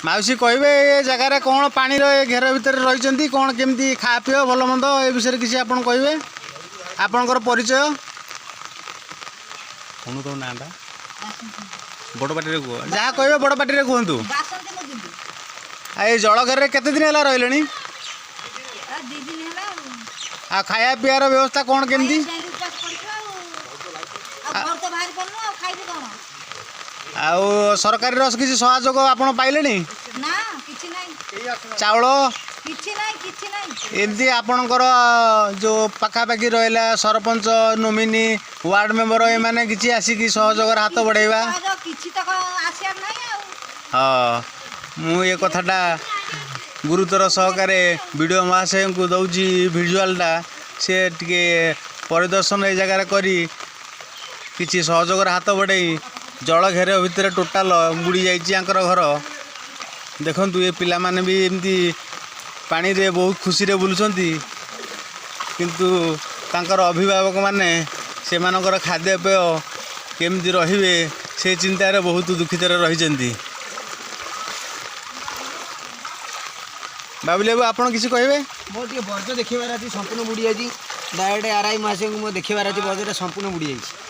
माउसी कहबे ए जगार कौन पानी घेर भितर रही कौन केमती खा पी भल मंद ए विषय किसी आप कहे आपणकर परिचय कौन तुम नाटा बड़ पाटी कह जहाँ कहे बड़ पाटी कहतु जल घर केते दिन है रही आ खाया पीआर व्यवस्था कौन केमती आउ सरकारी रस किसी सहयोग आपड़ पाइले चाउल एमती आपणकर जो पाखापाखि रहा sarpanch nominee ward member A माने किसी आसिक सहयोग हाथ बढ़ेवा हाँ मु ये कथाटा गुरुतर सहकारे वीडियो महाशय को दौची भिजुआलटा से टिके परिदर्शन ए जगार करी किसी सहयोग हाथ बढ़े जल घेर भितर टोटाल बुड़ी जाइए घर देखु ये पिला माने भी एमती पानी रे बहुत खुशी रे बुलुचंती किंतु तांकर अभिभावक माने से मानकर खाद्यपेय केमती रहिबे से चिंतार बहुत दुखित रही बाबुल बाबू आपड़ किसी कहे बहुत ये बर्ज देखार अच्छी संपूर्ण बुड़ी जाइए डायरेक्ट आरआई महाशय को देखार अच्छी बर्जा संपूर्ण बुड़ी जाइए।